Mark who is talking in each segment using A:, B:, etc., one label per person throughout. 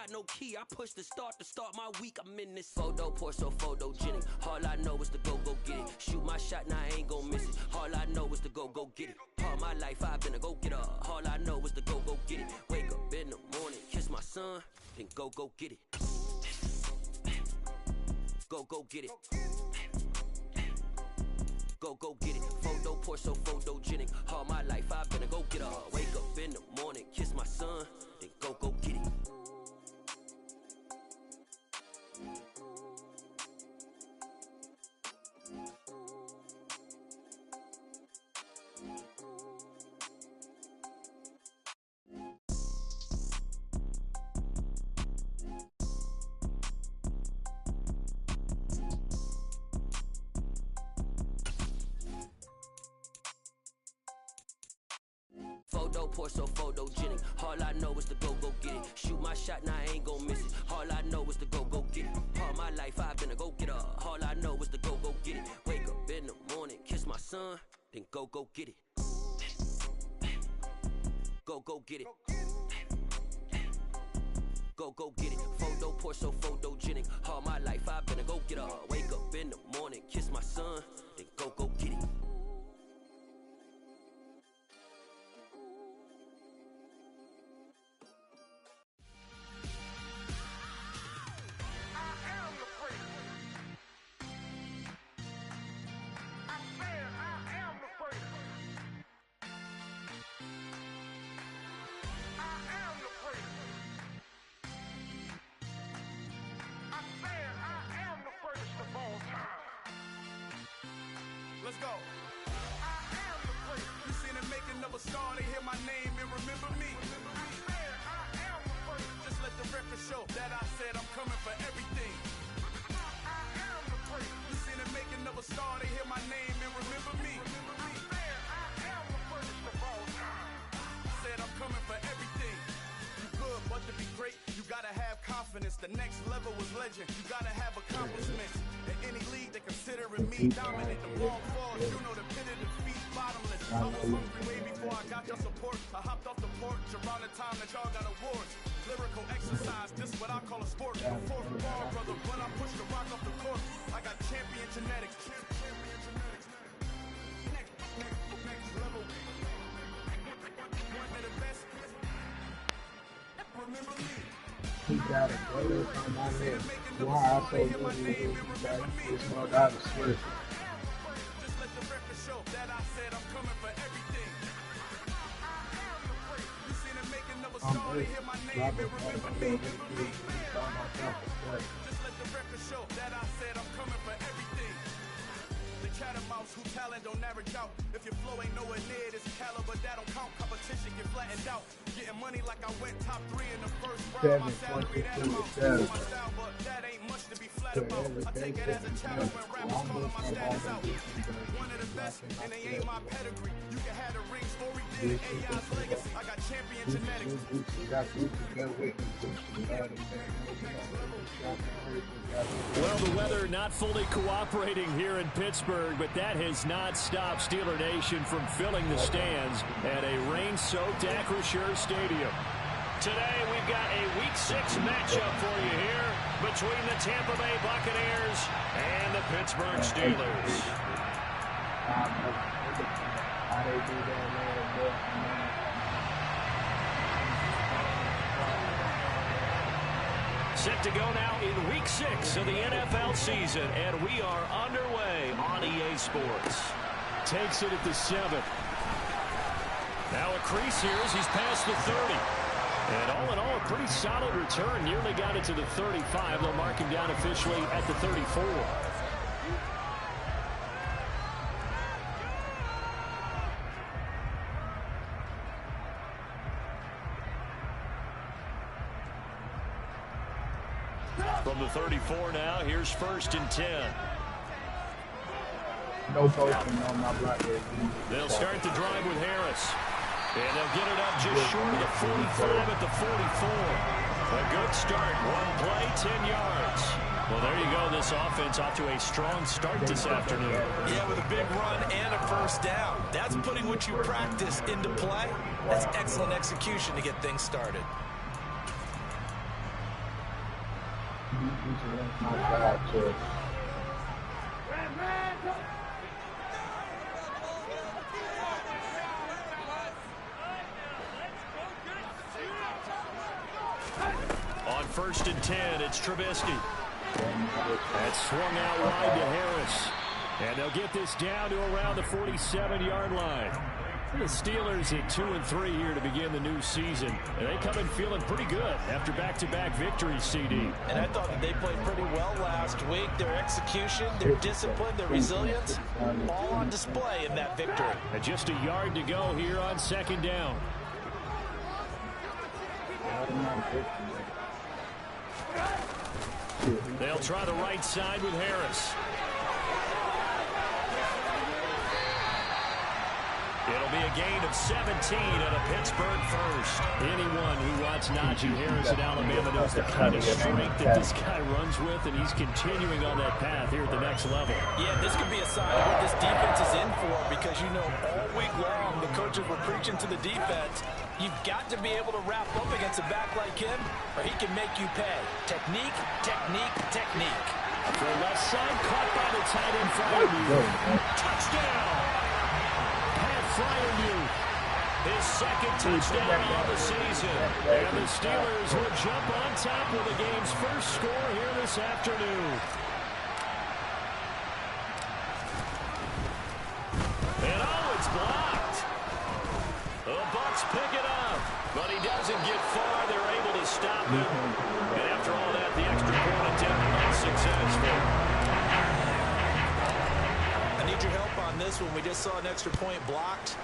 A: got no key. I push the start to start my week. I'm in this photo, pour so photogenic. All I know is to go get it. Shoot my shot, now I ain't gon' miss it. All I know is to go get it. All my life I've been a go-getter. All I know is to go get it. Wake up in the morning, kiss my son, then go get it. Go get it. Go get it. Photo, pour so photogenic. All my life I've been a go-getter. Wake up in the morning, kiss my son, then go get it. Photo, pour so photogenic. All I know is to go get it. Shoot my shot, now I ain't gon' miss it. All I know is to go get it. All my life I've been a go-getter. All I know is to go get it. Wake up in the morning, kiss my son, then go get it. Go get it. Go get it. Photo, pour so photogenic. All my life I've been a go-getter. Wake up in the morning, kiss my son, then go get it.
B: Let's go. I am the great. You seen the making of a star, they hear my name and remember me. I am the great. Just let the record show that I said I'm coming for everything. I am the great. You seen the making of a star, they hear my name and remember me. I am the greatest of all time. Said I'm coming for everything. You good, but to be great, you gotta have confidence. The next level was legend. You gotta have accomplishments. In any league, they considering me dominant. The ball falls, you know the pit of defeat, bottomless. I was hungry way before I got your support. I hopped off the porch around the time that y'all got awards. Lyrical exercise, this what I call a sport. The fourth bar, brother, when I push the rock off the court. I got champion genetics. Next level. One of the best. Remember me.
C: He got a brother on my head. Why I so good it's no doubt of sweat.
B: Just let the record show that I said I'm coming for everything. You seen the making of a star, they hear my name and remember me. Just let the record show that I said I'm coming for everything. The chattermouse who talent don't average out. If your flow ain't nowhere near this caliber, that don't count. Competition get flattened out. Getting money like I went top 3 in the first round. My salary that amount to my style, but that ain't much to be flat about. I take it as a challenge when rappers calling my status out. One of the best, and they ain't my pedigree. You can have the ring story, did AI's legacy. I got champion genetics.
D: Well, the weather not fully cooperating here in Pittsburgh, but that has not stopped Steeler Nation from filling the stands at a rain-soaked Acrisure Stadium. Today, we've got a Week 6 matchup for you here between the Tampa Bay Buccaneers and the Pittsburgh Steelers. Set to go now in Week 6 of the NFL season, and we are underway on EA Sports. Takes it at the 7th. Now a crease here as he's past the 30. And all in all, a pretty solid return. Nearly got it to the 35. They'll mark him down officially at the 34. From the 34 now, here's 1st and 10.
C: No posting on my block.
D: They'll start the drive with Harris. And they'll get it up just short of the 45 at the 44. A good start. One play, 10 yards. Well, there you go. This offense off to a strong start this afternoon.
E: Yeah, with a big run and a first down. That's putting what you practice into play. That's excellent execution to get things started.
C: My God, Church.
D: On 1st and 10, it's Trubisky. That's swung out wide to Harris. And they'll get this down to around the 47-yard line. The Steelers at 2-3 here to begin the new season. And they come in feeling pretty good after back-to-back victories, CD.
E: And I thought that they played pretty well last week. Their execution, their discipline, their resilience, all on display in that victory.
D: And just a yard to go here on 2nd down. They'll try the right side with Harris. It'll be a gain of 17 and a Pittsburgh first. Anyone who watched Najee Harris at Alabama knows the kind of strength that this guy runs with, and he's continuing on that path here at the next level.
E: Yeah, this could be a sign of what this defense is in for, because you know all week long the coaches were preaching to the defense, you've got to be able to wrap up against a back like him, or he can make you pay. Technique, technique, technique.
D: For left side, caught by the tight end Freiermuth. Touchdown! Freiermuth, his 2nd touchdown on the season. And the Steelers will jump on top with the game's first score here this afternoon. And oh, it's blocked. The Bucs pick it up, but he doesn't get far. They're able to stop him. And after all that, the extra point attempt unsuccessful.
E: I need your help on this one. We just saw an extra point blocked.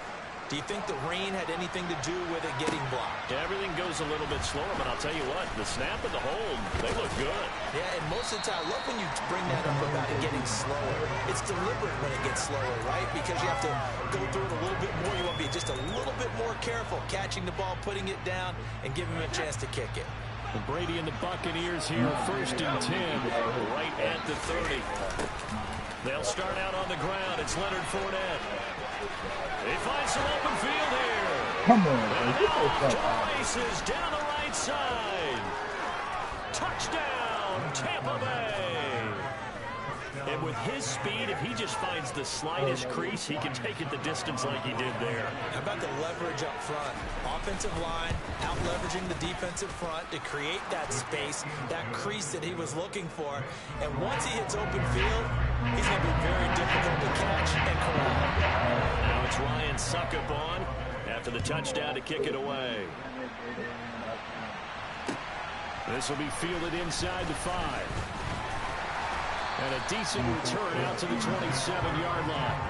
E: Do you think the rain had anything to do with it getting blocked?
D: Everything goes a little bit slower, but I'll tell you what, the snap and the hold, they look good.
E: Yeah, and most of the time, I love when you bring that up about it getting slower. It's deliberate when it gets slower, right? Because you have to go through it a little bit more. You want to be just a little bit more careful catching the ball, putting it down, and giving him a chance to kick it.
D: And Brady and the Buccaneers here, 1st and 10, right at the 30. They'll start out on the ground. It's Leonard Fournette. He finds some open field here.
C: Come on,
D: and
C: get those
D: out races down the right side. Touchdown, Tampa Bay. And with his speed, if he just finds the slightest crease, he can take it the distance like he did there.
E: How about the leverage up front? Offensive line out-leveraging the defensive front to create that space, that crease that he was looking for. And once he hits open field, he's going to be very difficult to catch and corral.
D: Now it's Ryan Succop on after the touchdown to kick it away. This will be fielded inside the 5. And a decent return out to the 27-yard line.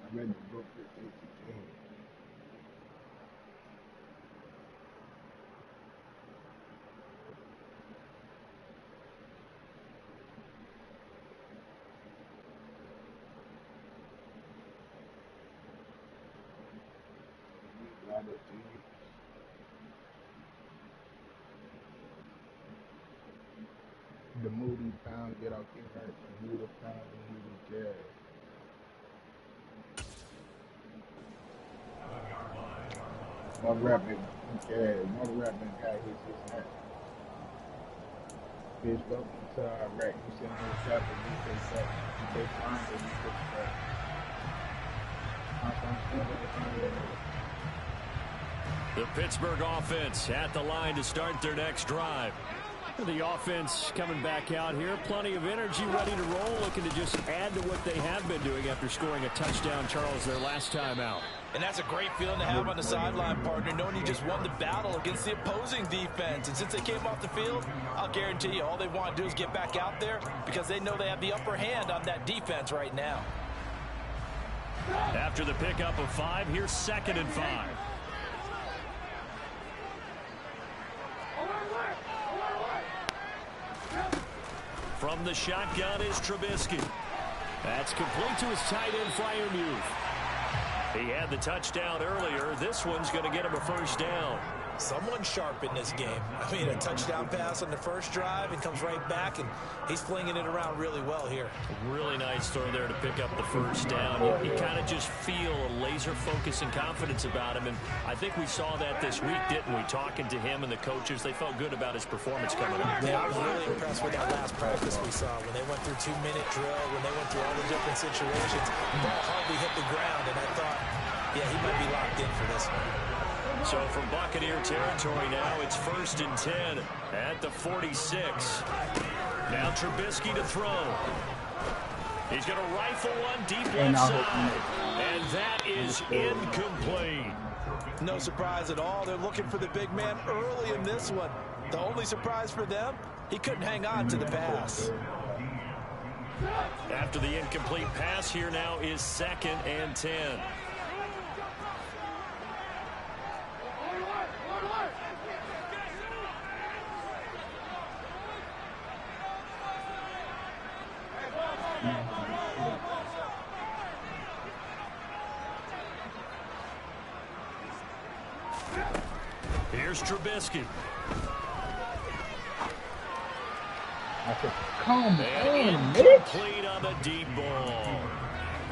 C: I read the book for 50 games. The Moody pound, get out King Hurt, and Moody pound, and Moody jazz. One rapping guy hits his neck. Bitch, welcome to Iraq. You send me a shot, and you take that. You take fine, and you take that.
D: The Pittsburgh offense at the line to start their next drive. The offense coming back out here. Plenty of energy, ready to roll, looking to just add to what they have been doing after scoring a touchdown, Charles, their last time out.
E: And that's a great feeling to have on the sideline, partner, knowing you just won the battle against the opposing defense. And since they came off the field, I'll guarantee you all they want to do is get back out there because they know they have the upper hand on that defense right now.
D: After the pickup of 5, here's 2nd and 5. From the shotgun is Trubisky. That's complete to his tight end, Freiermuth. He had the touchdown earlier. This one's going to get him a first down.
E: Someone sharp in this game. I mean, a touchdown pass on the first drive and comes right back, and he's flinging it around really well here.
D: Really nice throw there to pick up the first down. You kind of just feel a laser focus and confidence about him, and I think we saw that this week, didn't we? Talking to him and the coaches, they felt good about his performance coming up.
E: Yeah, I was really impressed with that last practice we saw when they went through 2-minute drill, when they went through all the different situations. The ball hardly hit the ground, and I thought, yeah, he might be locked in for this one.
D: So from Buccaneer territory now, it's 1st and 10 at the 46. Now Trubisky to throw. He's going to rifle one deep left side. And that is incomplete.
E: No surprise at all. They're looking for the big man early in this one. The only surprise for them, he couldn't hang on to the pass.
D: After the incomplete pass, here now is 2nd and 10. Here's Trubisky.
C: Come on,
D: incomplete on the deep ball.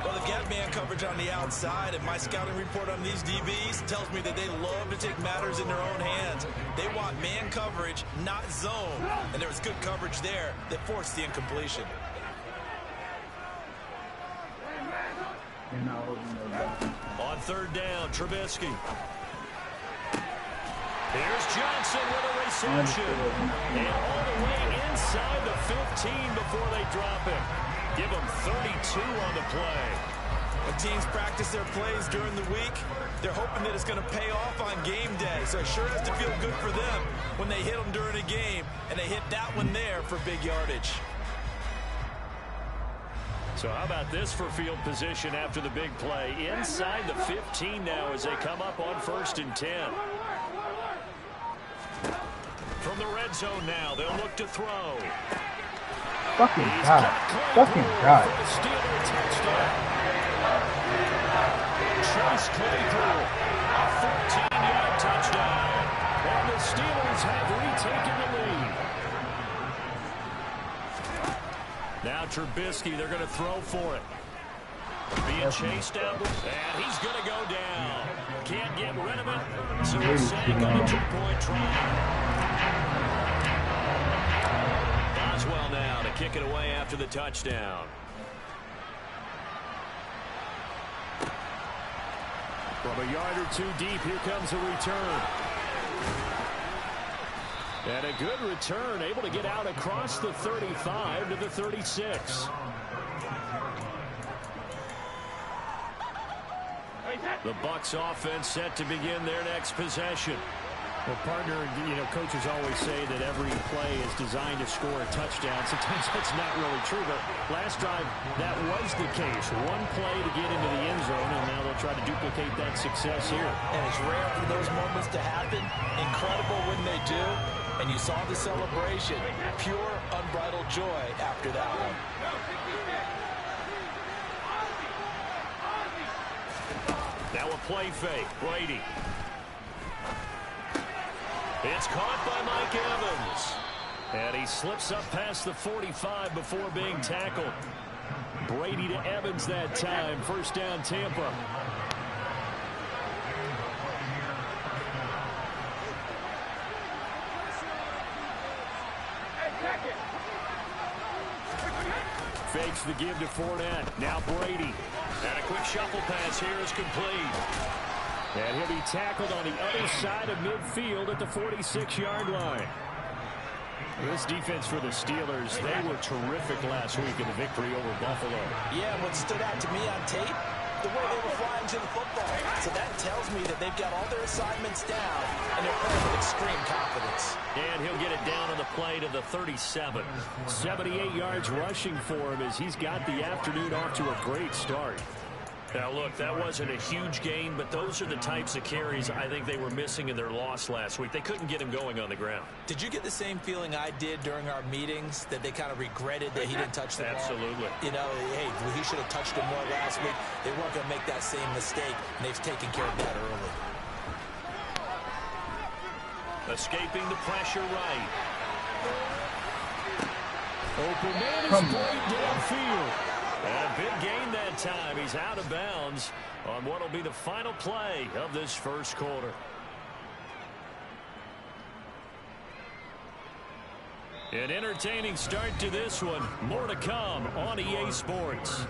E: Well, they've got man coverage on the outside, and my scouting report on these DBs tells me that they love to take matters in their own hands. They want man coverage, not zone. And there was good coverage there that forced the incompletion.
D: On 3rd down, Trubisky. Here's Johnson with a reception. And all the way inside the 15 before they drop him. Give him 32 on the play.
E: When teams practice their plays during the week, they're hoping that it's going to pay off on game day. So it sure has to feel good for them when they hit them during a game, and they hit that one there for big yardage.
D: So how about this for field position after the big play? Inside the 15 now as they come up on 1st and 10. From the red zone now, they'll look to throw.
C: Fucking God. Fucking God.
D: Steeler touchdown. Chase Claypool, a 14-yard touchdown. And the Steelers have retaken the lead. Now Trubisky, they're going to throw for it. Being chased down, and he's going to go down. Can't get rid of it, so he's sack on a 2-point try. Boswell now to kick it away after the touchdown. From a yard or 2 deep, here comes a return. And a good return, able to get out across the 35 to the 36. The Bucs offense set to begin their next possession.
F: Well, partner, coaches always say that every play is designed to score a touchdown. Sometimes that's not really true, but last drive, that was the case. One play to get into the end zone, and now they'll try to duplicate that success here.
E: And it's rare for those moments to happen. Incredible when they do. And you saw the celebration. Pure, unbridled joy after that one.
D: Now a play fake. Brady. It's caught by Mike Evans. And he slips up past the 45 before being tackled. Brady to Evans that time. 1st down, Tampa. Fakes the give to Fournette. Now Brady. And a quick shuffle pass here is complete. And he'll be tackled on the other side of midfield at the 46-yard line. This defense for the Steelers, they were terrific last week in the victory over Buffalo.
E: Yeah, what stood out to me on tape, the way they were flying to the football. So that tells me that they've got all their assignments down, and they're playing with extreme confidence.
D: And he'll get it down on the play to the 37. 78 yards rushing for him as he's got the afternoon off to a great start. Now, look, that wasn't a huge gain, but those are the types of carries I think they were missing in their loss last week. They couldn't get him going on the ground.
E: Did you get the same feeling I did during our meetings, that they kind of regretted that he didn't touch the ball?
D: Absolutely.
E: You know, hey, he should have touched him more last week. They weren't going to make that same mistake, and they've taken care of that early.
D: Escaping the pressure right. Open man is played downfield. And a big gain that time. He's out of bounds on what will be the final play of this first quarter. An entertaining start to this one. More to come on EA Sports.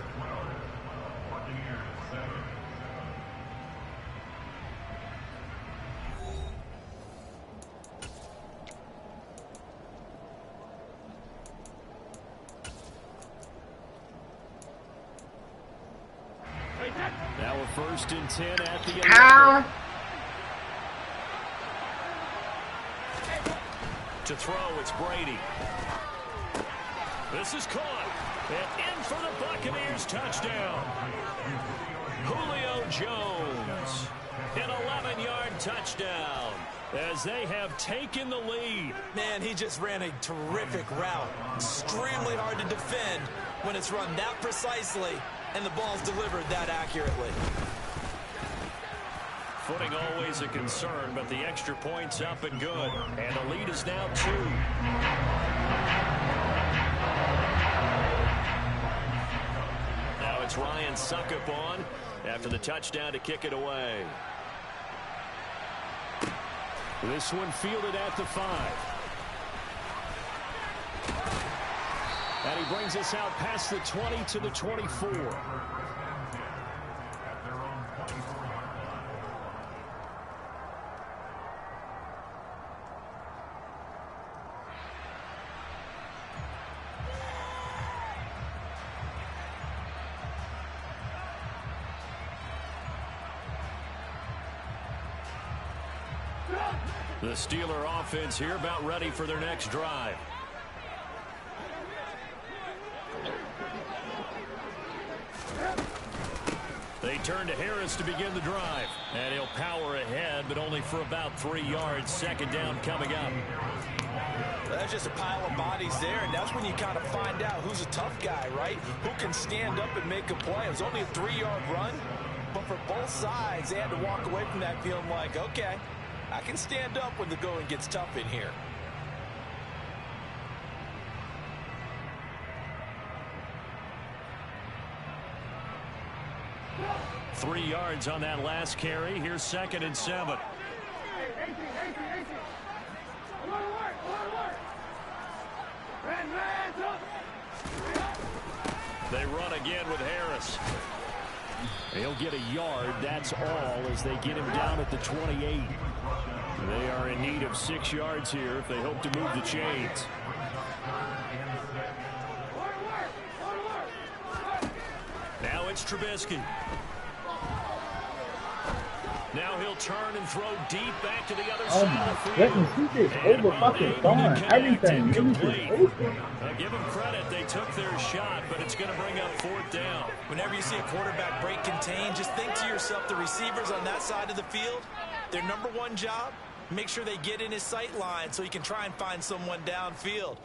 D: Now a 1st and 10 at the 11. To throw, it's Brady. This is caught. And in for the Buccaneers touchdown. Julio Jones. An 11-yard touchdown as they have taken the lead.
E: Man, he just ran a terrific route. Extremely hard to defend when it's run that precisely and the ball's delivered that accurately.
D: Footing always a concern, but the extra point's up and good. And the lead is now 2. Now it's Ryan Succop on after the touchdown to kick it away. This one fielded at the 5. And he brings us out past the 20 to the 24. The Steeler offense here about ready for their next drive. They turn to Harris to begin the drive. And he'll power ahead, but only for about 3 yards. 2nd down coming up.
E: That's just a pile of bodies there, and that's when you kind of find out who's a tough guy, right? Who can stand up and make a play. It was only a 3-yard run, but for both sides, they had to walk away from that feeling like, okay, I can stand up when the going gets tough in here.
D: Three yards on that last carry. Here's 2nd and 7. They run again with Harris. He'll get a yard, that's all, as they get him down at the 28. They are in need of 6 yards here if they hope to move the chains. Now it's Trubisky. Now he'll turn and throw deep back to the other side of the field.
C: He just over fucking throwing everything.
D: Give them credit, they took their shot, but it's going to bring up 4th down.
E: Whenever you see a quarterback break contain, just think to yourself, the receivers on that side of the field, their number one job, make sure they get in his sight line so he can try and find someone downfield.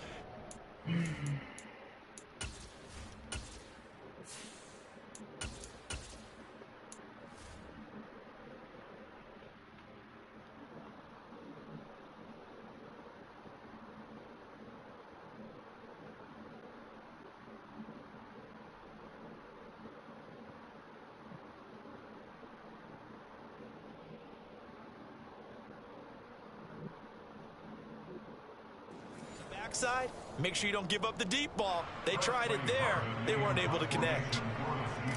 E: Side, make sure you don't give up the deep ball. They tried it there. They weren't able to connect.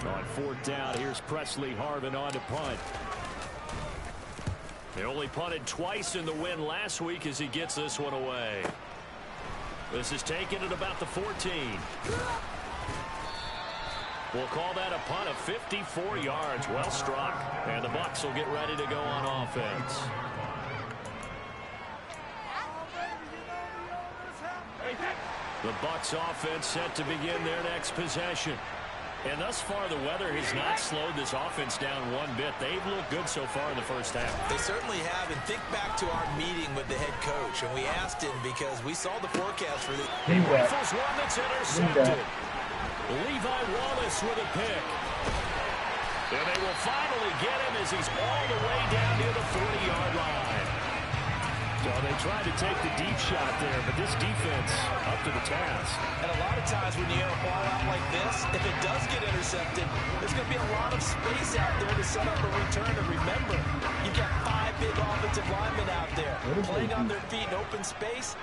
D: On 4th down, here's Presley Harvin on to punt. They only punted twice in the win last week as he gets this one away. This is taken at about the 14. We'll call that a punt of 54 yards. Well struck. And the Bucs will get ready to go on offense. The Bucs offense set to begin their next possession. And thus far, the weather has not slowed this offense down one bit. They've looked good so far in the first half.
E: They certainly have. And think back to our meeting with the head coach. And we asked him because we saw the forecast for the...
D: He rifles one that's intercepted. Levi Wallace with a pick. And they will finally get him as he's all the way down near the 40-yard line.
F: So they tried to take the deep shot there, but this defense up to the task.
E: And a lot of times when you air a ball out like this, if it does get intercepted, there's going to be a lot of space out there to set up a return. And remember, you've got 5 big offensive linemen out there playing on their feet in open space.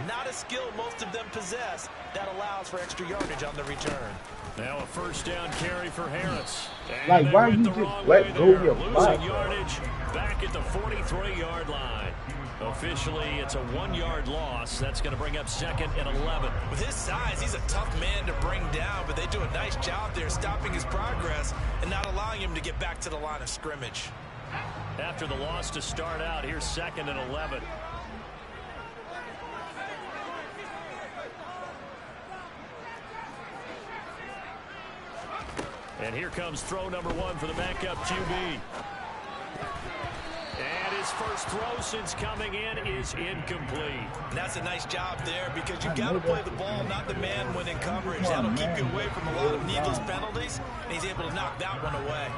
E: Not a skill most of them possess that allows for extra yardage on the return.
F: Now a first down carry for Harris.
C: Like, why you just let go of your
F: losing yardage back at the 43-yard line. Officially, it's a 1-yard loss. That's going to bring up 2nd and 11.
E: With his size, he's a tough man to bring down, but they do a nice job there stopping his progress and not allowing him to get back to the line of scrimmage.
F: After the loss to start out, here's 2nd and 11. And here comes throw number 1 for the backup QB. And his first throw since coming in is incomplete.
E: And that's a nice job there because you've got to play the ball, not the man when in coverage. That'll keep you away from a lot of needless penalties, and he's able to knock that one away.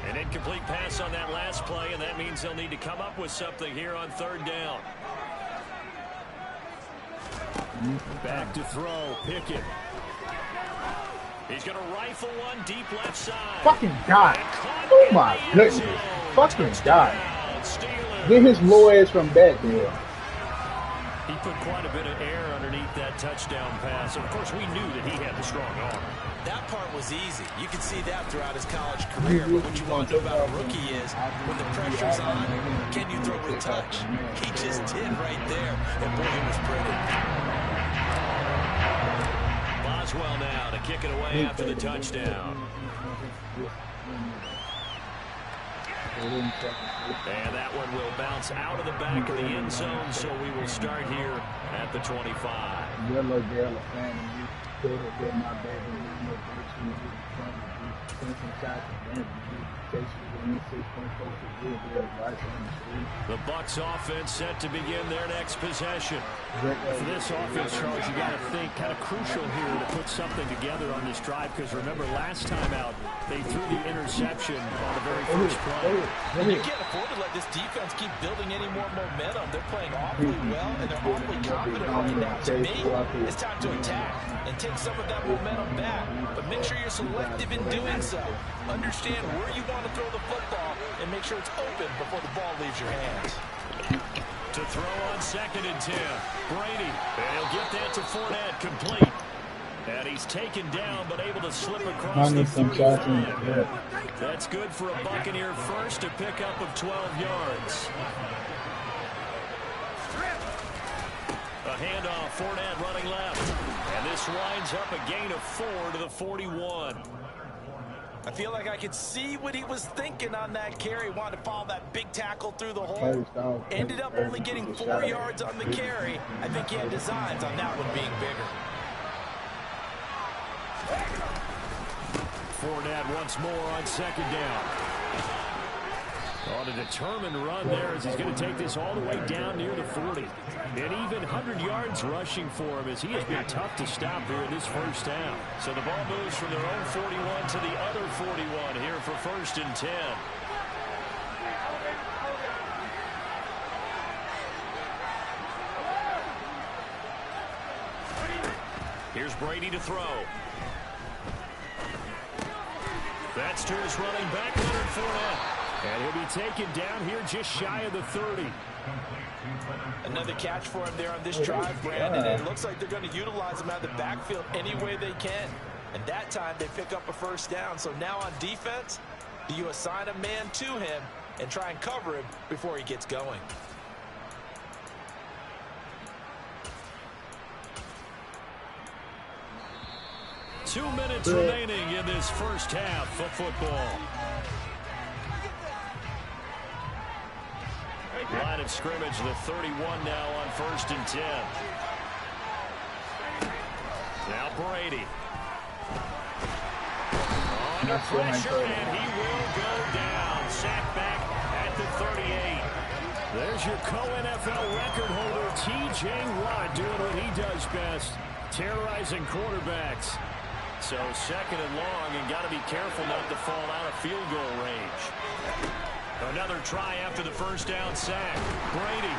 F: An incomplete pass on that last play, and that means they'll need to come up with something here on 3rd down. Back to throw, Pickett. He's going to rifle one deep left side.
C: Fucking God. Oh my goodness. Fucking God. Get his low ass from back there.
F: He put quite a bit of air underneath that touchdown pass. Of course, we knew that he had the strong arm.
E: That part was easy. You can see that throughout his college career. But what you want to know about a rookie is when the pressure's on, can you throw with touch? He just did right there. And boy, it was pretty.
F: Boswell now to kick it away after the touchdown. And that one will bounce out of the back of the end zone, so we will start here at the 25.
C: Yellow Gala fan, you could have been my baby.
F: The Bucs offense set to begin their next possession. For this offense, Charles, you got to think kind of crucial here to put something together on this drive, because remember last time out they threw the interception on the very first play.
E: And you can't afford to let this defense keep building any more momentum. They're playing awfully well and they're awfully confident right now. To me, it's time to attack and take some of that momentum back, but make sure you're selective in doing so. Understand where you want to throw the football and make sure it's open before the ball leaves your hands.
F: To throw on 2nd and 10. Brady, and he'll get that to Fournette, complete. And he's taken down, but able to slip across the 35. That's good for a Buccaneer first, a pickup of 12 yards. A handoff, Fournette running left. And this winds up a gain of 4 to the 41.
E: I feel like I could see what he was thinking on that carry. Wanted to follow that big tackle through the hole. Ended up only getting 4 yards on the carry. I think he had designs on that one being bigger.
F: Fournette once more on 2nd down. On a determined run there as he's going to take this all the way down near the 40. And even 100 yards rushing for him as he has been tough to stop here in this first down. So the ball moves from their own 41 to the other 41 here for 1st and 10. Here's Brady to throw. That's to his running back, Leonard Fournette. And he'll be taken down here just shy of the 30.
E: Another catch for him there on this drive, Brandon. And it looks like they're going to utilize him out of the backfield any way they can. And that time they pick up a first down. So now on defense, do you assign a man to him and try and cover him before he gets going?
F: Two minutes remaining in this first half of football. Line of scrimmage, the 31 now on 1st and 10. Now Brady. Under pressure, and he will go down. Sacked back at the 38. There's your co-NFL record holder, T.J. Watt, doing what he does best, terrorizing quarterbacks. So 2nd and long, and got to be careful not to fall out of field goal range.
D: Another try after the first down sack. Brady.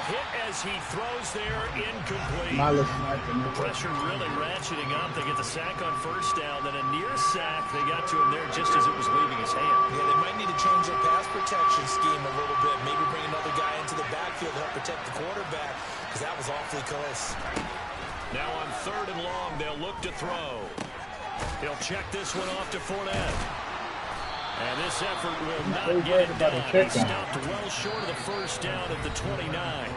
D: Hit as he throws there, incomplete. The pressure really ratcheting up. They get the sack on first down, then a near sack. They got to him there just as it was leaving his hand.
E: Yeah, they might need to change their pass protection scheme a little bit. Maybe bring another guy into the backfield to help protect the quarterback, because that was awfully close.
D: Now on 3rd and long, they'll look to throw. He'll check this one off to Fournette. And this effort will not get it done. He stopped well short of the first down at the 29.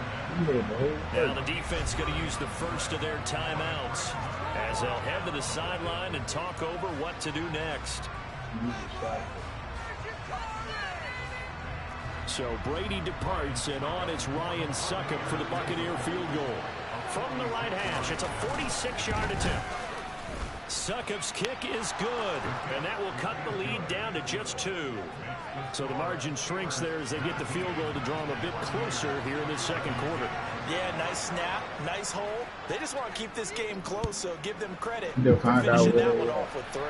D: Now the defense going to use the first of their timeouts as they'll head to the sideline and talk over what to do next. So Brady departs, and on it's Ryan Succop for the Buccaneer field goal. From the right hash, it's a 46-yard attempt. Succop's kick is good, and that will cut the lead down to just 2. So the margin shrinks there as they get the field goal to draw them a bit closer here in the second quarter.
E: Yeah, nice snap, nice hole. They just want to keep this game close, so give them credit
C: They'll
E: for
C: find
E: finishing
C: out
E: that one off with 3.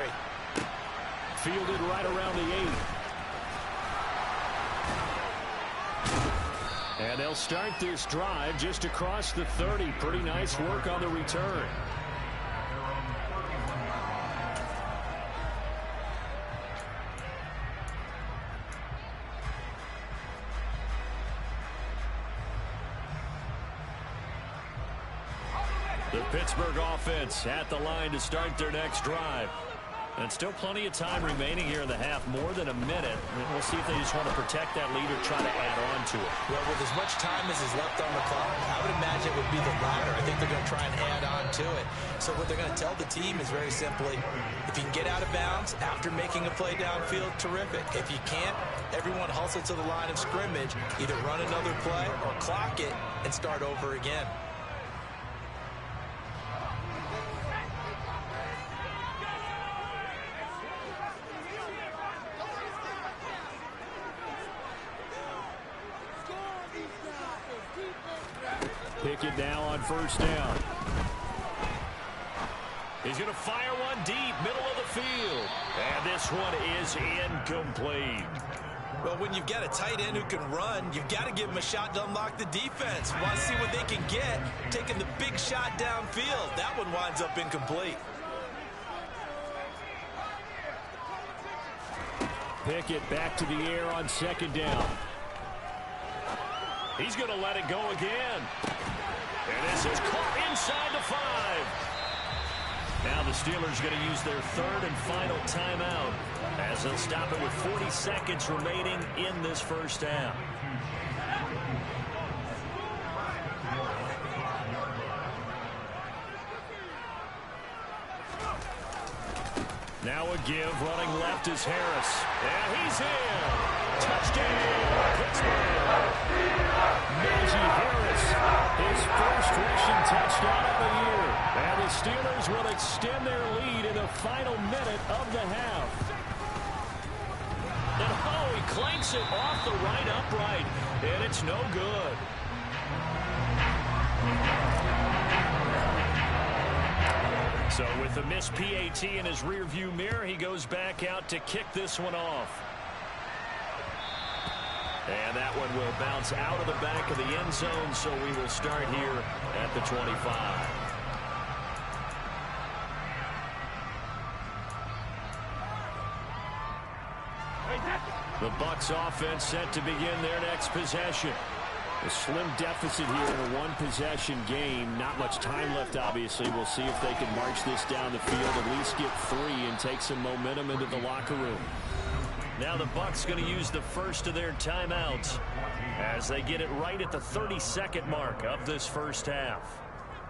D: Fielded right around the 8. And they'll start this drive just across the 30. Pretty nice work on the return. The Pittsburgh offense at the line to start their next drive. And still plenty of time remaining here in the half, more than a minute. And we'll see if they just want to protect that lead or try to add on to it.
E: Well, with as much time as is left on the clock, I would imagine it would be the latter. I think they're going to try and add on to it. So what they're going to tell the team is very simply, if you can get out of bounds after making a play downfield, terrific. If you can't, everyone hustle to the line of scrimmage, either run another play or clock it and start over again.
D: Pickett now on first down. He's going to fire one deep, middle of the field. And this one is incomplete.
E: Well, when you've got a tight end who can run, you've got to give him a shot to unlock the defense. Want to see what they can get, taking the big shot downfield. That one winds up incomplete.
D: Pickett back to the air on second down. He's going to let it go again. And this is caught inside the 5. Now the Steelers going to use their 3rd and final timeout as they'll stop it with 40 seconds remaining in this first half. Now a give, running left is Harris. And he's in. Touchdown, Pittsburgh. Najee Harris, his first rushing touchdown of the year. And the Steelers will extend their lead in the final minute of the half. And he clanks it off the right upright, and it's no good. So with the missed PAT in his rearview mirror, he goes back out to kick this one off. And that one will bounce out of the back of the end zone, so we will start here at the 25. The Bucs offense set to begin their next possession. A slim deficit here in a one-possession game. Not much time left, obviously. We'll see if they can march this down the field, at least get 3 and take some momentum into the locker room. Now the Bucs going to use the first of their timeouts as they get it right at the 32nd mark of this first half.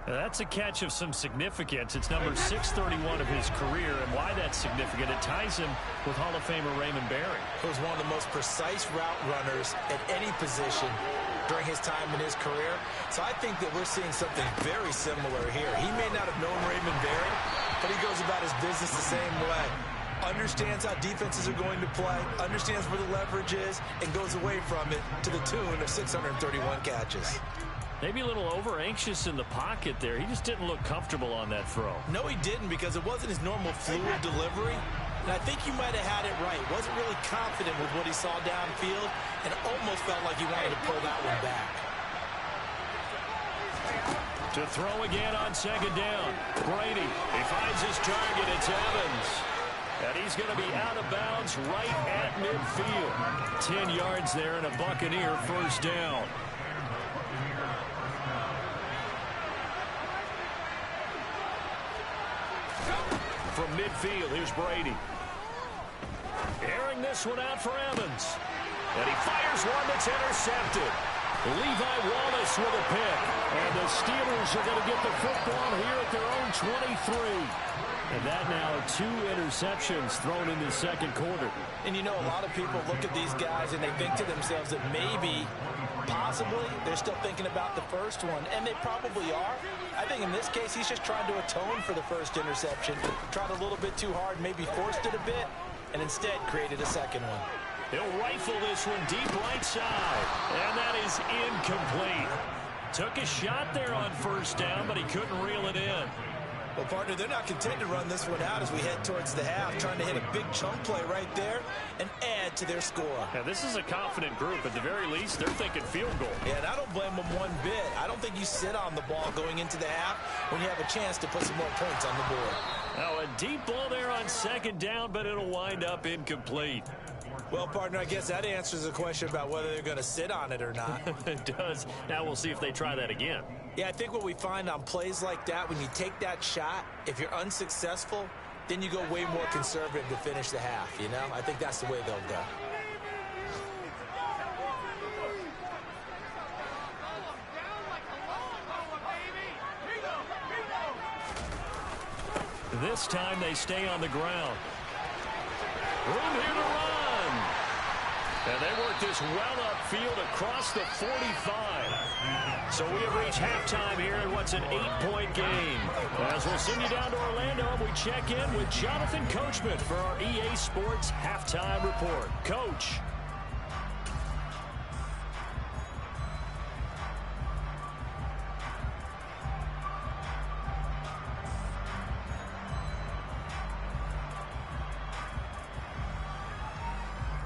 D: Now that's a catch of some significance. It's number 631 of his career, and why that's significant, it ties him with Hall of Famer Raymond Berry.
E: He was one of the most precise route runners at any position during his time in his career. So I think that we're seeing something very similar here. He may not have known Raymond Berry, but he goes about his business the same way. Understands how defenses are going to play, understands where the leverage is, and goes away from it to the tune of 631 catches.
D: Maybe a little over-anxious in the pocket there. He just didn't look comfortable on that throw.
E: No, he didn't, because it wasn't his normal fluid delivery. And I think you might have had it right. Wasn't really confident with what he saw downfield and almost felt like he wanted to pull that one back.
D: To throw again on second down. Brady, he finds his target. It's Evans. And he's going to be out of bounds right at midfield. 10 yards there and a Buccaneer first down. From midfield, here's Brady. Airing this one out for Evans. And he fires one that's intercepted. Levi Wallace with a pick. And the Steelers are going to get the football here at their own 23. And that now 2 interceptions thrown in the second quarter.
E: And you know, a lot of people look at these guys and they think to themselves that maybe, possibly, they're still thinking about the first one. And they probably are. I think in this case, he's just trying to atone for the first interception. Tried a little bit too hard, maybe forced it a bit, and instead created a second one.
D: He'll rifle this one deep right side. And that is incomplete. Took a shot there on first down, but he couldn't reel it in.
E: Well, partner, they're not content to run this one out as we head towards the half, trying to hit a big chunk play right there and add to their score.
D: Now, this is a confident group. At the very least, they're thinking field goal.
E: Yeah, and I don't blame them one bit. I don't think you sit on the ball going into the half when you have a chance to put some more points on the board.
D: Now, a deep ball there on second down, but it'll wind up incomplete.
E: Well, partner, I guess that answers the question about whether they're going to sit on it or not.
D: It does. Now we'll see if they try that again.
E: Yeah, I think what we find on plays like that, when you take that shot, if you're unsuccessful, then you go way more conservative to finish the half, you know? I think that's the way they'll go.
D: This time they stay on the ground. Room here to run. And they work this well upfield across the 45. So we have reached halftime here in what's an 8-point game. As we'll send you down to Orlando, and we check in with Jonathan Coachman for our EA Sports Halftime Report. Coach.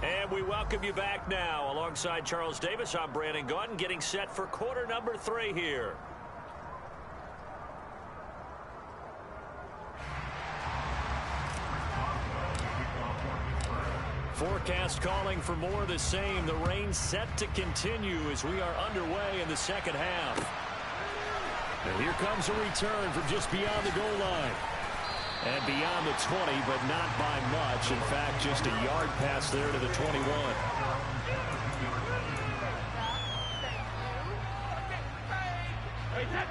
D: And we welcome you back now. Alongside Charles Davis, I'm Brandon Gaudin, getting set for quarter number 3 here. Forecast calling for more of the same. The rain set to continue as we are underway in the second half. And here comes a return from just beyond the goal line. And beyond the 20, but not by much. In fact, just a yard pass there to the 21.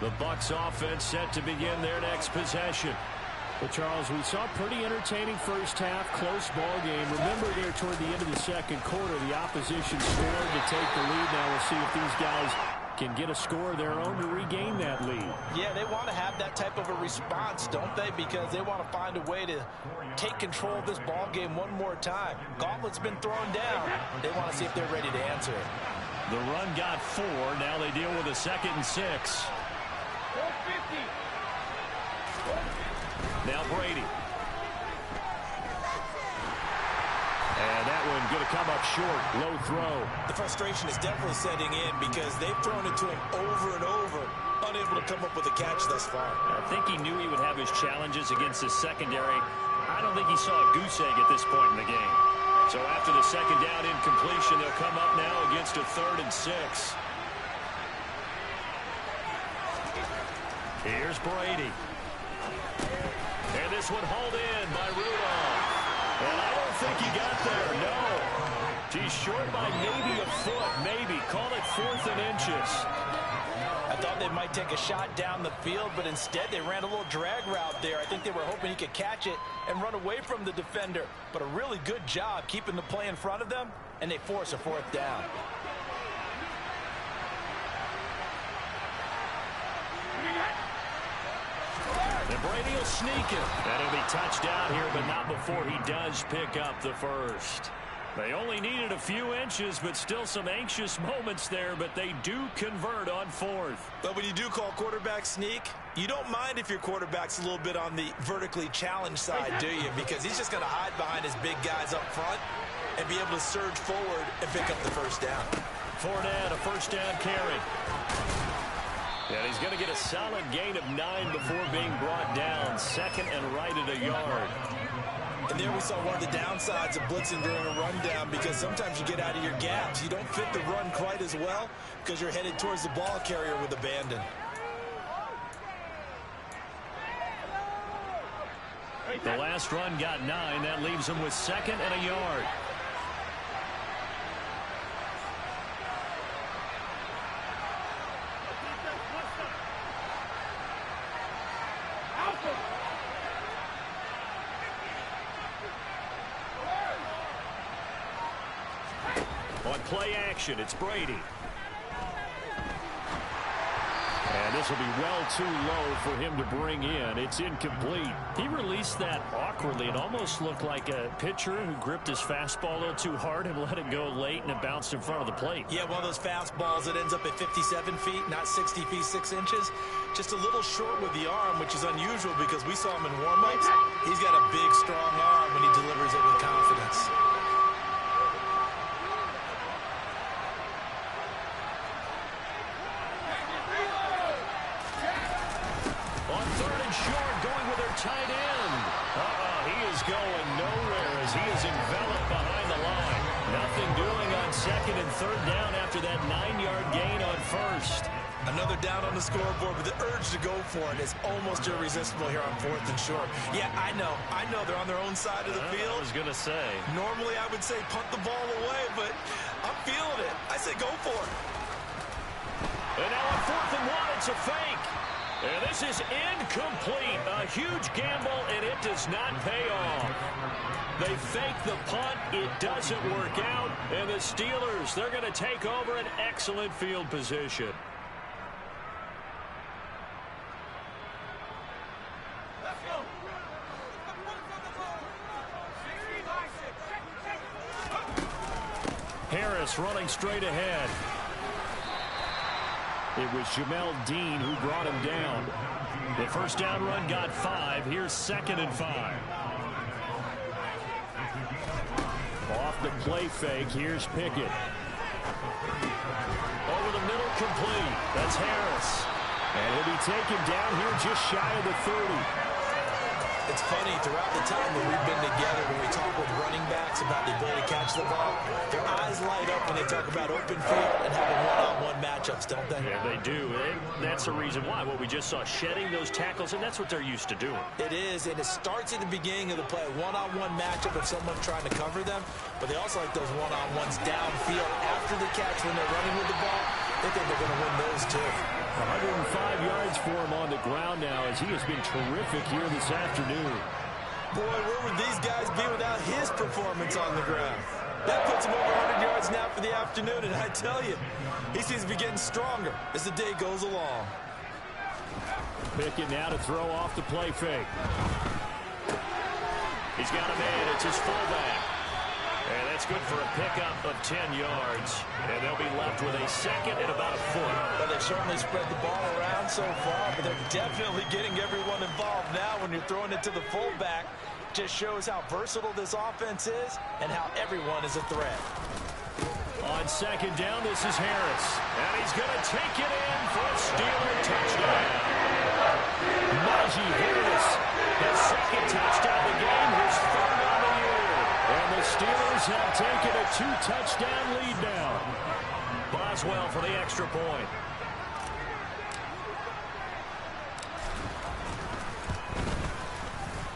D: The Bucs offense set to begin their next possession. But, Charles, we saw a pretty entertaining first half, close ball game. Remember there toward the end of the second quarter, the opposition scored to take the lead. Now we'll see if these guys can get a score of their own to regain that lead. Yeah, they want to have that type of a response, don't they? Because they want to find a way to take control of this ball game one more time. Gauntlet's been thrown down. They want to see if they're ready to answer it. The run got 4. Now they deal with a 2nd and 6. Now Brady. And that one going to come up short. Low throw. The frustration is definitely setting in because they've thrown it to him over and over, unable to come up with a catch thus far. I think he knew he would have his challenges against his secondary. I don't think he saw a goose egg at this point in the game. So after the second down incompletion, they'll come up now against a 3rd and 6. Here's Brady. And this one hauled in by Rudolph. And I don't think he got there, no. He's short by maybe a foot, maybe. Call it 4th and inches. I thought they might take a shot down the field, but instead they ran a little drag route there. I think they were hoping he could catch it and run away from the defender. But a really good job keeping the play in front of them, and they force a 4th down. And Brady will sneak it. That'll be touchdown here, but not before he does pick up the first. They only needed a few inches, but still some anxious moments there, but they do convert on fourth.
E: But when you do call quarterback sneak, you don't mind if your quarterback's a little bit on the vertically challenged side, do you? Because he's just going to hide behind his big guys up front and be able to surge forward and pick up the first down.
D: Fournette, a first down carry. And he's going to get a solid gain of 9 before being brought down. Second and right at a yard.
E: And there we saw one of the downsides of blitzing during a rundown, because sometimes you get out of your gaps. You don't fit the run quite as well because you're headed towards the ball carrier with abandon.
D: The last run got 9. That leaves him with second and a yard. On play action, it's Brady. And this will be well too low for him to bring in. It's incomplete. He released that awkwardly. It almost looked like a pitcher who gripped his fastball a little too hard and let it go late, and it bounced in front of the plate.
E: Yeah, one of those fastballs that ends up at 57 feet, not 60 feet, 6 inches. Just a little short with the arm, which is unusual because we saw him in warm-ups. He's got a big, strong arm when he delivers it with confidence.
D: Tight end. He is going nowhere as he is enveloped behind the line. Nothing doing on second and third down after that 9-yard gain on first.
E: Another down on the scoreboard, but the urge to go for it is almost irresistible here on fourth and short. Yeah, I know they're on their own side of the field.
D: I was going to say.
E: Normally I would say punt the ball away, but I'm feeling it. I say go for it.
D: And now on fourth and 1, it's a fake. And this is incomplete. A huge gamble, and it does not pay off. They fake the punt. It doesn't work out. And the Steelers, they're going to take over an excellent field position. Harris running straight ahead. It was Jamel Dean who brought him down. The first down run got 5. Here's second and 5. Off the play fake, here's Pickett. Over the middle, complete. That's Harris. And he'll be taken down here just shy of the 30.
E: It's funny, throughout the time that we've been together, when we talk with running backs about the ability to catch the ball, their eyes light up when they talk about open field and having one-on-one matchups, don't they?
D: Yeah, they do. That's the reason why. What we just saw, shedding those tackles, and that's what they're used to doing.
E: It is, and it starts at the beginning of the play, a one-on-one matchup of someone trying to cover them, but they also like those one-on-ones downfield after the catch when they're running with the ball. They think they're going to win those too.
D: 105 yards for him on the ground now as he has been terrific here this afternoon.
E: Boy, where would these guys be without his performance on the ground? That puts him over 100 yards now for the afternoon, and I tell you, he seems to be getting stronger as the day goes along.
D: Pickett now to throw off the play fake. He's got a man. It's his fullback. And that's good for a pickup of 10 yards. And they'll be left with a second and about a foot.
E: Well, they've certainly spread the ball around so far, but they're definitely getting everyone involved now when you're throwing it to the fullback. Just shows how versatile this offense is and how everyone is a threat.
D: On second down, this is Harris. And he's going to take it in for a Steeler touchdown. Najee Harris, his second touchdown of the game, his third on the year. And the Steelers have taken a 2-touchdown lead now. Boswell for the extra point.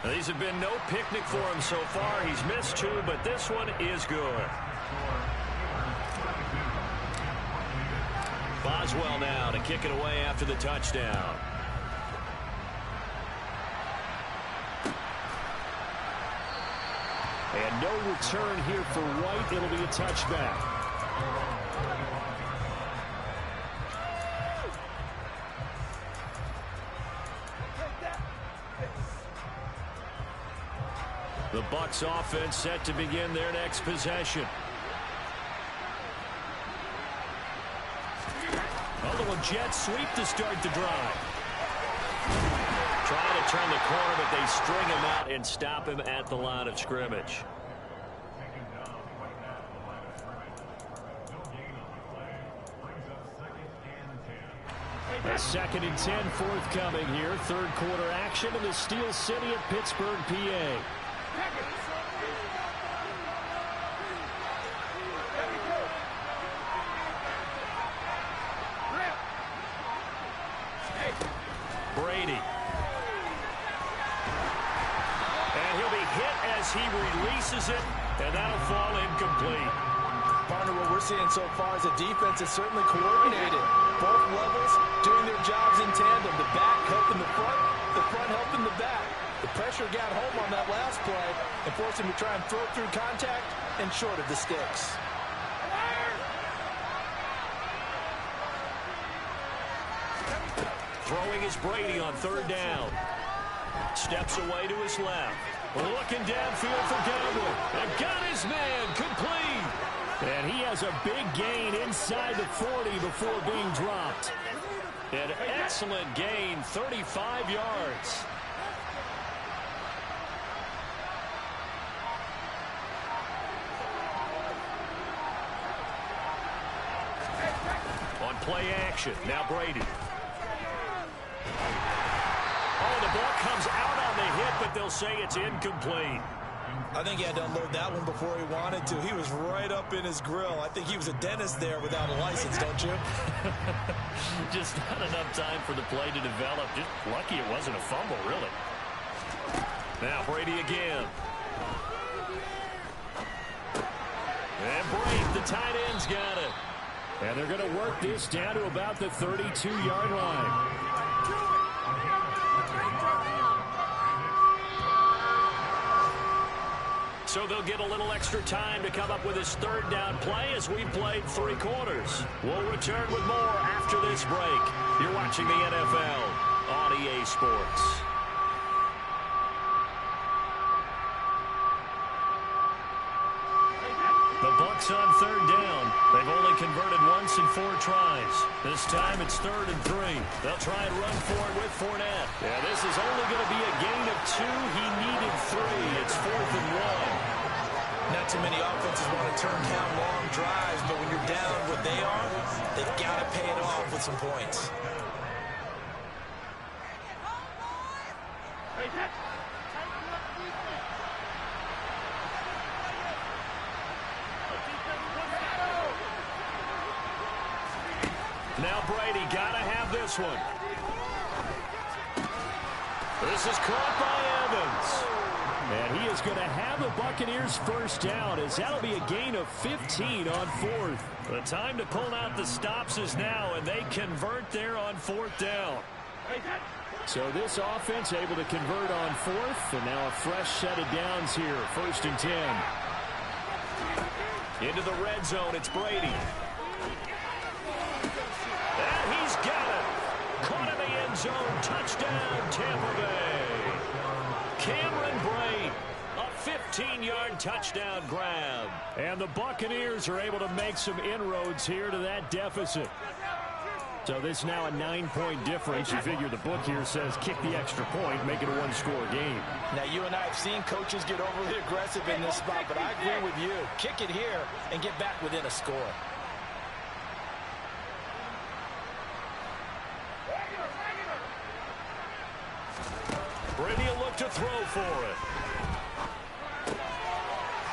D: These have been no picnic for him so far. He's missed 2, but this one is good. Boswell now to kick it away after the touchdown. And no return here for White. It'll be a touchback. The Bucs offense set to begin their next possession. A little jet sweep to start the drive. Trying to turn the corner, but they string him out and stop him at the line of scrimmage. A 2nd and 10 forthcoming here. Third quarter action in the Steel City of Pittsburgh, PA. Brady. And he'll be hit as he releases it, and that'll fall incomplete.
E: Partner, what we're seeing so far is a defense that's certainly coordinated. Both levels doing their jobs in tandem. The back helping the front helping the back. The pressure got home on that last play and forced him to try and throw through contact and short of the sticks.
D: Throwing is Brady on 3rd down. Steps away to his left. Looking downfield for Godwin. And got his man complete. And he has a big gain inside the 40 before being dropped. An excellent gain, 35 yards. On play action, now Brady. Oh, the ball comes out on the hit, but they'll say it's incomplete.
E: I think he had to unload that one before he wanted to. He was right up in his grill. I think he was a dentist there without a license, don't you?
D: Just not enough time for the play to develop. Just lucky it wasn't a fumble, really. Now Brady again. And Brady, the tight end's got it. And they're going to work this down to about the 32-yard line. So they'll get a little extra time to come up with his 3rd down play as we played 3 quarters. We'll return with more after this break. You're watching the NFL on EA Sports. The Bucs on 3rd down. They've only converted once in 4 tries. This time it's 3rd and 3. They'll try and run for it with Fournette. Yeah, this is only going to be a gain of 2. He needed 3. It's 4th and 1.
E: Not too many offenses want to turn down long drives, but when you're down what they are, they've got to pay it off with some points.
D: Now Brady, got to have this one. This is caught by Evans. And he is going to have the Buccaneers 1st down, as that'll be a gain of 15 on 4th. The time to pull out the stops is now, and they convert there on 4th down. So this offense able to convert on 4th, and now a fresh set of downs here, 1st and 10. Into the red zone, it's Brady. And he's got it. Caught in the end zone. Touchdown, Tampa Bay. Cameron Brate, a 15-yard touchdown grab. And the Buccaneers are able to make some inroads here to that deficit. So this now a 9-point difference. You figure the book here says kick the extra point, make it a 1-score game.
E: Now, you and I have seen coaches get overly aggressive in this spot, but I agree with you. Kick it here and get back within a score.
D: Brady will look to throw for it.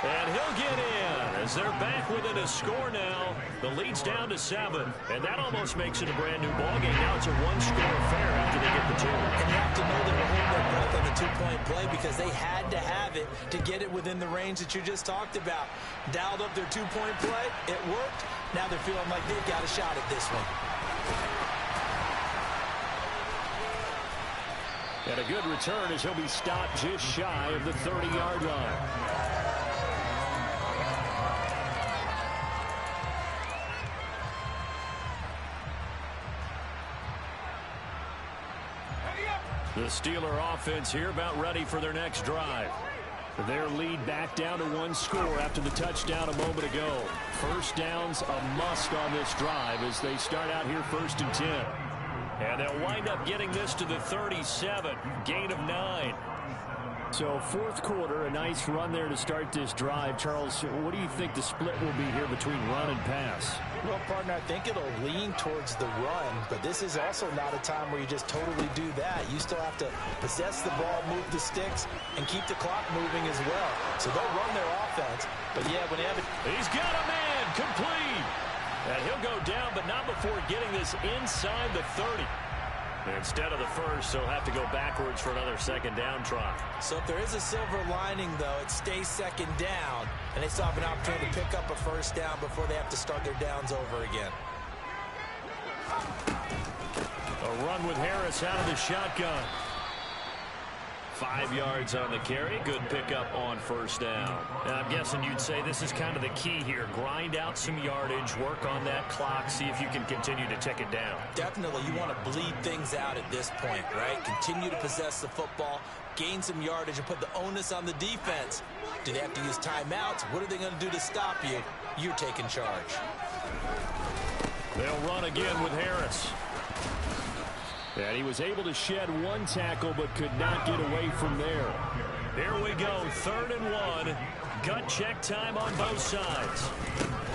D: And he'll get in as they're back within a score now. The lead's down to 7, and that almost makes it a brand new ballgame. Now it's a 1-score affair after they get the 2.
E: And you have to know they were holding their breath on the 2-point play because they had to have it to get it within the range that you just talked about. Dialed up their 2-point play. It worked. Now they're feeling like they've got a shot at this one.
D: And a good return as he'll be stopped just shy of the 30-yard line. The Steeler offense here about ready for their next drive. Their lead back down to one score after the touchdown a moment ago. First down's a must on this drive as they start out here 1st and 10. And they'll wind up getting this to the 37. Gain of 9. So fourth quarter, a nice run there to start this drive. Charles, what do you think the split will be here between run and pass?
E: Well, partner, I think it'll lean towards the run, but this is also not a time where you just totally do that. You still have to possess the ball, move the sticks, and keep the clock moving as well. So they'll run their offense, but yeah, when they have it...
D: He's got a man, complete! And he'll go down, but not before getting this inside the 30. Instead of the first, they'll have to go backwards for another second down try.
E: So if there is a silver lining, though, it stays second down, and they still have an opportunity to pick up a first down before they have to start their downs over again.
D: A run with Harris out of the shotgun. 5 yards on the carry. Good pickup on first down. And I'm guessing you'd say this is kind of the key here. Grind out some yardage, work on that clock, see if you can continue to tick it down.
E: Definitely. You want to bleed things out at this point, right? Continue to possess the football, gain some yardage, and put the onus on the defense. Do they have to use timeouts? What are they going to do to stop you? You're taking charge.
D: They'll run again with Harris. And he was able to shed one tackle but could not get away from there. Here we go, 3rd and 1. Gut check time on both sides.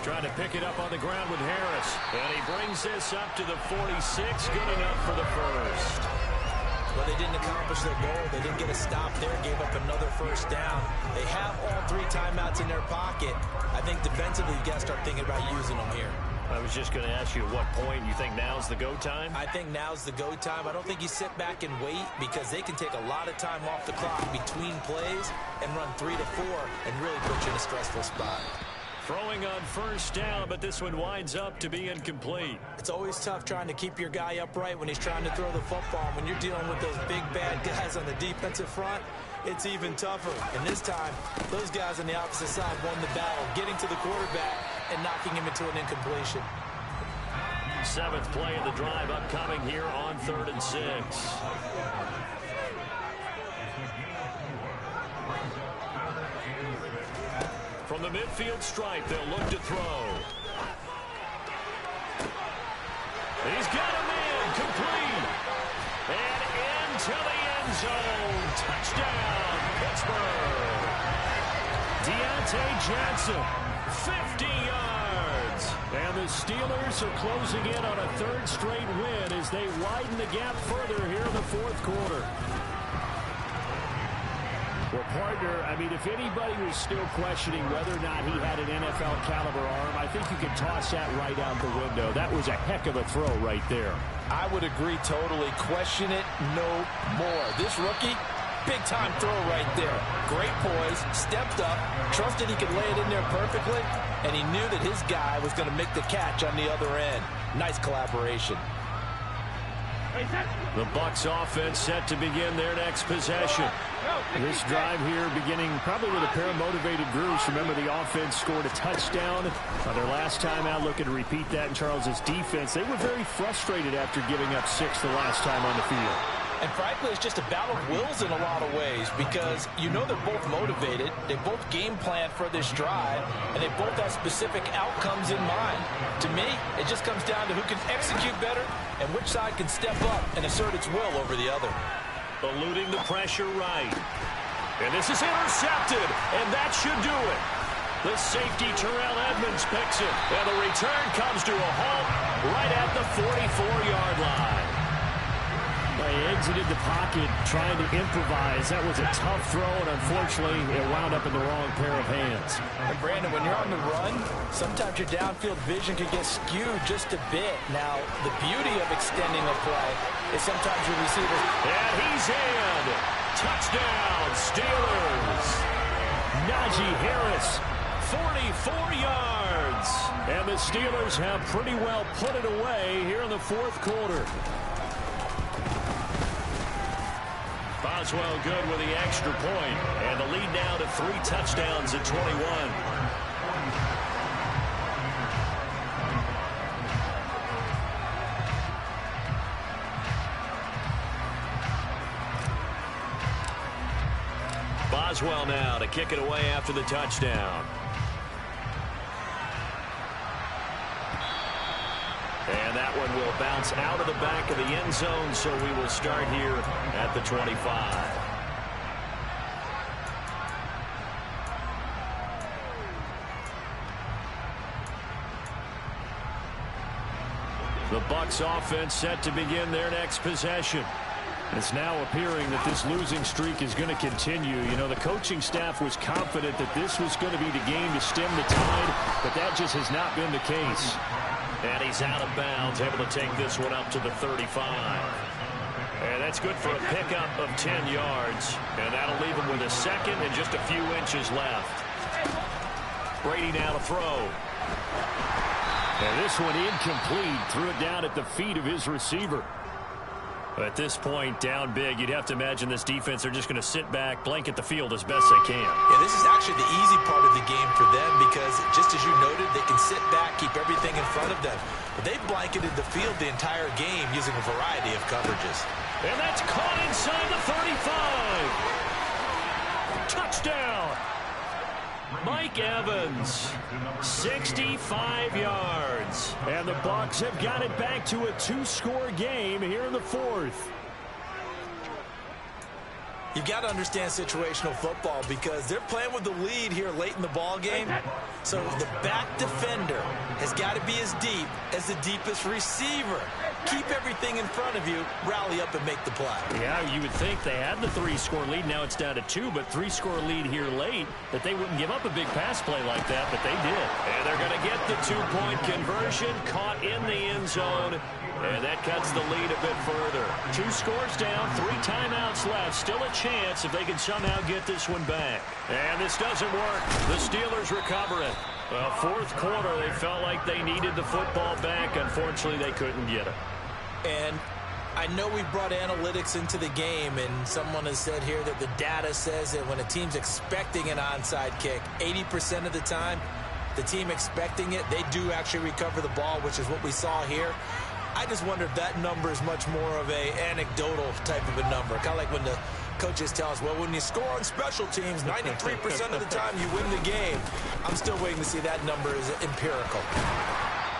D: Trying to pick it up on the ground with Harris. And he brings this up to the 46. Good enough for the first.
E: Well, they didn't accomplish their goal. They didn't get a stop there, gave up another first down. They have all 3 timeouts in their pocket. I think defensively you got to start thinking about using them here.
D: I was just going to ask you at what point you think now's the go time?
E: I think now's the go time. I don't think you sit back and wait because they can take a lot of time off the clock between plays and run 3 to 4 and really put you in a stressful spot.
D: Throwing on first down, but this one winds up to be incomplete.
E: It's always tough trying to keep your guy upright when he's trying to throw the football. When you're dealing with those big, bad guys on the defensive front, it's even tougher. And this time, those guys on the opposite side won the battle, getting to the quarterback and knocking him into an incompletion.
D: 7th play of the drive upcoming here on 3rd and 6. From the midfield stripe, they'll look to throw. He's got a man, complete. And into the end zone. Touchdown, Pittsburgh. Deontay Johnson, 50 yards. And the Steelers are closing in on a 3rd straight win as they widen the gap further here in the 4th quarter. Well, partner, I mean, if anybody was still questioning whether or not he had an NFL caliber arm, I think you can toss that right out the window. That was a heck of a throw right there.
E: I would agree totally. Question it no more. This rookie, big-time throw right there. Great poise, stepped up, trusted he could lay it in there perfectly, and he knew that his guy was going to make the catch on the other end. Nice collaboration.
D: The Bucs offense set to begin their next possession. This drive here beginning probably with a pair of motivated groups. Remember, the offense scored a touchdown on their last time out. Looking to repeat that in Charles's defense. They were very frustrated after giving up 6 the last time on the field.
E: And frankly, it's just a battle of wills in a lot of ways because you know they're both motivated. They both game plan for this drive, and they both have specific outcomes in mind. To me, it just comes down to who can execute better and which side can step up and assert its will over the other.
D: Eluding the pressure right. And this is intercepted, and that should do it. The safety, Terrell Edmonds, picks it, and the return comes to a halt right at the 44-yard line. They exited the pocket trying to improvise. That was a tough throw, and unfortunately, it wound up in the wrong pair of hands.
E: And Brandon, when you're on the run, sometimes your downfield vision can get skewed just a bit. Now, the beauty of extending a play is sometimes your receivers...
D: And he's in. Touchdown, Steelers. Najee Harris, 44 yards. And the Steelers have pretty well put it away here in the 4th quarter. Boswell good with the extra point, and the lead now to 3 touchdowns at 21. Boswell now to kick it away after the touchdown. And that one will bounce out of the back of the end zone, so we will start here at the 25. The Bucs offense set to begin their next possession. It's now appearing that this losing streak is going to continue. You know, the coaching staff was confident that this was going to be the game to stem the tide, but that just has not been the case. And he's out of bounds, able to take this one up to the 35. And that's good for a pickup of 10 yards. And that'll leave him with a second and just a few inches left. Brady now to throw. And this one incomplete. Threw it down at the feet of his receiver. At this point, down big, you'd have to imagine this defense are just going to sit back, blanket the field as best they can.
E: Yeah, this is actually the easy part of the game for them because, just as you noted, they can sit back, keep everything in front of them. But they've blanketed the field the entire game using a variety of coverages.
D: And that's caught inside the 35. Touchdown! Mike Evans, 65 yards. And the Bucs have got it back to a 2-score game here in the fourth.
E: You've got to understand situational football because they're playing with the lead here late in the ball game. So the back defender has got to be as deep as the deepest receiver. Keep everything in front of you, rally up and make the play.
D: Yeah, you would think they had the 3-score lead. Now it's down to 2, but 3-score lead here late, that they wouldn't give up a big pass play like that, but they did. And they're going to get the 2-point conversion, caught in the end zone, and that cuts the lead a bit further. 2 scores down, 3 timeouts left. Still a chance if they can somehow get this one back. And this doesn't work. The Steelers recover it. Well, fourth quarter, they felt like they needed the football back. Unfortunately, they couldn't get it.
E: And I know we brought analytics into the game, and someone has said here that the data says that when a team's expecting an onside kick, 80% of the time, the team expecting it, they do actually recover the ball, which is what we saw here. I just wonder if that number is much more of a anecdotal type of a number. Kind of like when the coaches tell us, well, when you score on special teams, 93% of the time you win the game. I'm still waiting to see that number is empirical.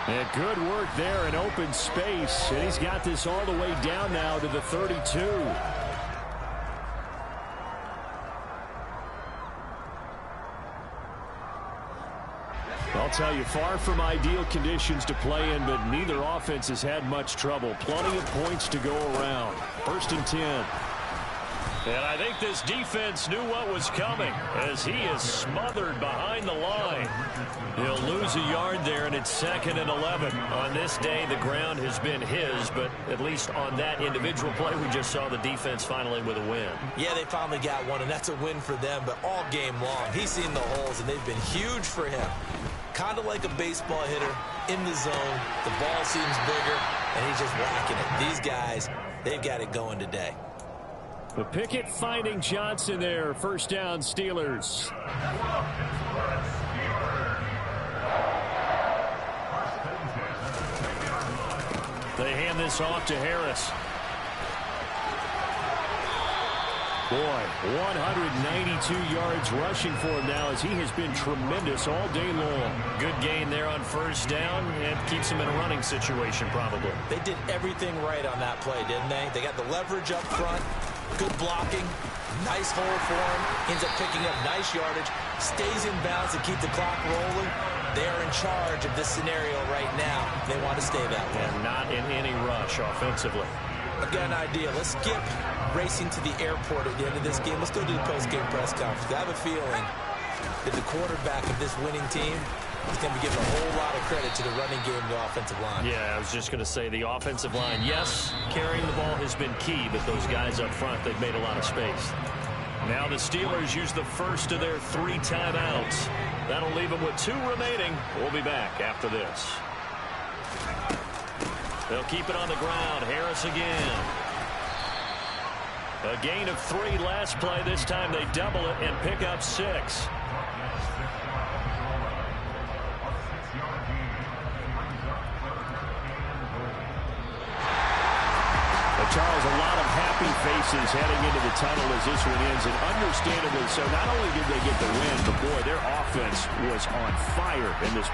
D: And good work there in open space. And he's got this all the way down now to the 32. I'll tell you, far from ideal conditions to play in, but neither offense has had much trouble. Plenty of points to go around. 1st and 10. And I think this defense knew what was coming as he is smothered behind the line. He'll lose a yard there, and it's 2nd and 11. On this day, the ground has been his, but at least on that individual play, we just saw the defense finally with a win.
E: Yeah, they finally got one, and that's a win for them, but all game long, he's seen the holes, and they've been huge for him. Kind of like a baseball hitter in the zone. The ball seems bigger, and he's just whacking it. These guys, they've got it going today.
D: The Pickett finding Johnson there. 1st down, Steelers. They hand this off to Harris. Boy, 192 yards rushing for him now as he has been tremendous all day long. Good gain there on 1st down and keeps him in a running situation probably.
E: They did everything right on that play, didn't they? They got the leverage up front, good blocking, nice hole for him, ends up picking up nice yardage, stays in bounds to keep the clock rolling. They are in charge of this scenario right now. They want to stay that way.
D: And not in any rush offensively.
E: I've got an idea. Let's skip racing to the airport at the end of this game. Let's go to the post-game press conference. I have a feeling that the quarterback of this winning team is going to be giving a whole lot of credit to the running game and the offensive line.
D: Yeah, I was just going to say the offensive line, yes, carrying the ball has been key, but those guys up front, they've made a lot of space. Now the Steelers use the first of their 3 timeouts. That'll leave them with 2 remaining. We'll be back after this. They'll keep it on the ground. Harris again. A gain of 3 last play. This time they double it and pick up 6. A Charles, a lot of happy faces heading into the tunnel as this one ends, and understandably so. Not only did they get the win, but boy, their offense was on fire in this ball.